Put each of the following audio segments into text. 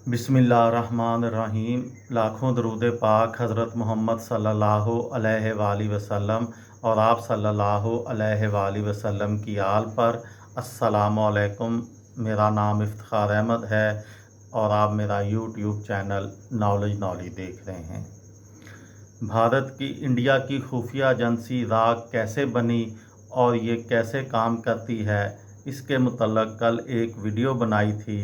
बिस्मिल्लाहिर्रहमानिर्रहीम। लाखों दरूद पाक हज़रत मोहम्मद सल्लल्लाहु अलैहि वसल्लम और आप सल्लल्लाहु अलैहि वसल्लम की आल पर। अस्सलामु अलैकुम। मेरा नाम इफ्तिखार अहमद है और आप मेरा यूट्यूब चैनल नॉलेज देख रहे हैं। भारत की इंडिया की खुफिया एजेंसी राग कैसे बनी और ये कैसे काम करती है, इसके मुतल्लक़ कल एक वीडियो बनाई थी।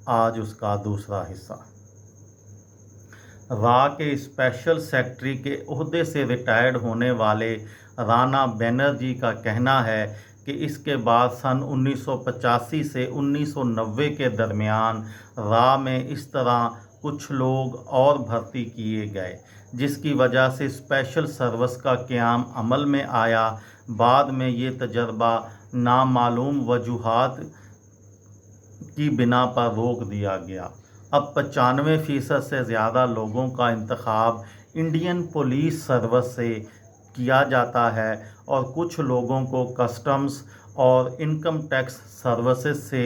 आज उसका दूसरा हिस्सा। रा के स्पेशल सेक्रेटरी के ओहदे से रिटायर्ड होने वाले राणा बनर्जी का कहना है कि इसके बाद सन 1985 से 1990 के दरमियान रा में इस तरह कुछ लोग और भर्ती किए गए, जिसकी वजह से स्पेशल सर्विस का क़याम अमल में आया। बाद में ये तजर्बा नामालूम वजूहात की बिना पर रोक दिया गया। अब 95% से ज़्यादा लोगों का इंतखाब इंडियन पुलिस सर्विस से किया जाता है और कुछ लोगों को कस्टम्स और इनकम टैक्स सर्विसेज से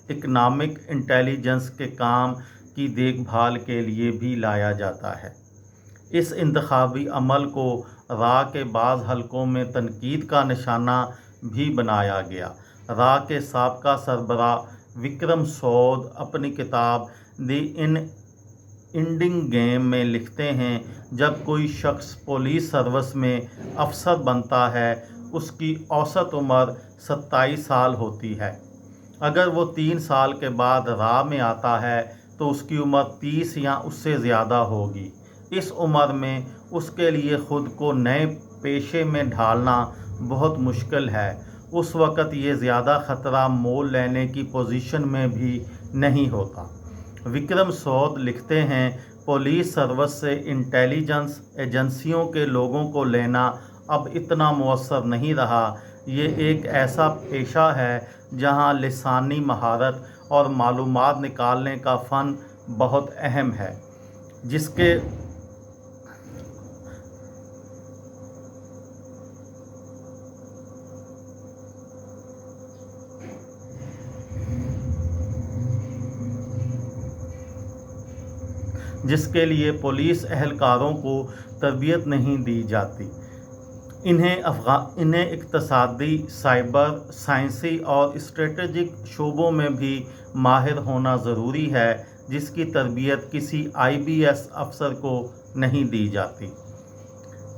इकनॉमिक इंटेलिजेंस के काम की देखभाल के लिए भी लाया जाता है। इस इंतखाबी अमल को रा के बाज़ हलकों में तनकीद का निशाना भी बनाया गया। रा के साबका सरबराह विक्रम सौद अपनी किताब द एंडिंग गेम में लिखते हैं, जब कोई शख्स पुलिस सर्विस में अफसर बनता है उसकी औसत उम्र 27 साल होती है। अगर वो 3 साल के बाद रा में आता है तो उसकी उम्र 30 या उससे ज़्यादा होगी। इस उम्र में उसके लिए ख़ुद को नए पेशे में ढालना बहुत मुश्किल है। उस वक़्त ये ज़्यादा ख़तरा मोल लेने की पोजीशन में भी नहीं होता। विक्रम सौद लिखते हैं, पुलिस सर्विस से इंटेलिजेंस एजेंसियों के लोगों को लेना अब इतना मुयस्सर नहीं रहा। ये एक ऐसा पेशा है जहां लिसानी महारत और मालूमात निकालने का फ़न बहुत अहम है, जिसके लिए पुलिस एहलकारों को तरबियत नहीं दी जाती। इन्हें इक़्तिसादी, साइबर, साइंसी और स्ट्रेटजिक शोबों में भी माहिर होना ज़रूरी है, जिसकी तरबियत किसी IBS अफसर को नहीं दी जाती।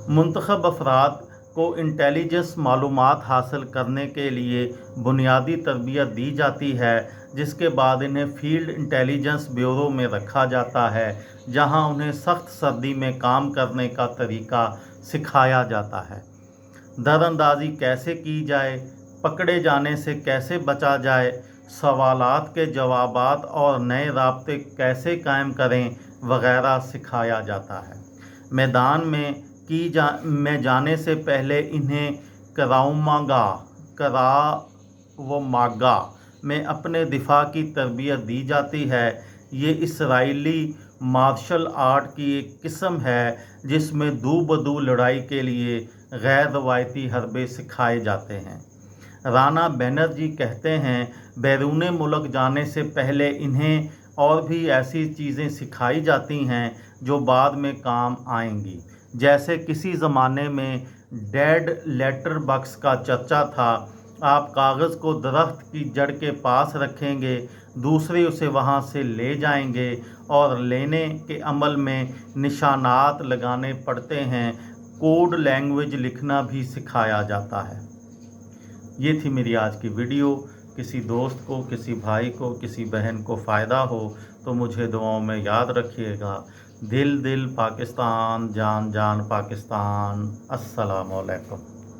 मुंतखब अफराद को इंटेलिजेंस मालूमात हासिल करने के लिए बुनियादी तरबियत दी जाती है, जिसके बाद इन्हें फील्ड इंटेलिजेंस ब्यूरो में रखा जाता है, जहां उन्हें सख्त सर्दी में काम करने का तरीका सिखाया जाता है। दरअंदाजी कैसे की जाए, पकड़े जाने से कैसे बचा जाए, सवालात के जवाबात और नए राब्ते कैसे कायम करें वगैरह सिखाया जाता है। मैदान में जाने से पहले इन्हें करावमागा में अपने दिफा की तरबियत दी जाती है। ये इसराइली मार्शल आर्ट की एक किस्म है जिसमें दू बदू लड़ाई के लिए गैर रवायती हरबे सिखाए जाते हैं। राणा बनर्जी कहते हैं, बैरून मुल्क जाने से पहले इन्हें और भी ऐसी चीज़ें सिखाई जाती हैं जो बाद में काम आएंगी। जैसे किसी ज़माने में डेड लेटर बॉक्स का चर्चा था। आप कागज़ को दरख्त की जड़ के पास रखेंगे, दूसरे उसे वहां से ले जाएंगे और लेने के अमल में निशानात लगाने पड़ते हैं। कोड लैंग्वेज लिखना भी सिखाया जाता है। ये थी मेरी आज की वीडियो। किसी दोस्त को, किसी भाई को, किसी बहन को फ़ायदा हो तो मुझे दुआओं में याद रखिएगा। दिल दिल पाकिस्तान, जान जान पाकिस्तान। अस्सलामु अलैकुम।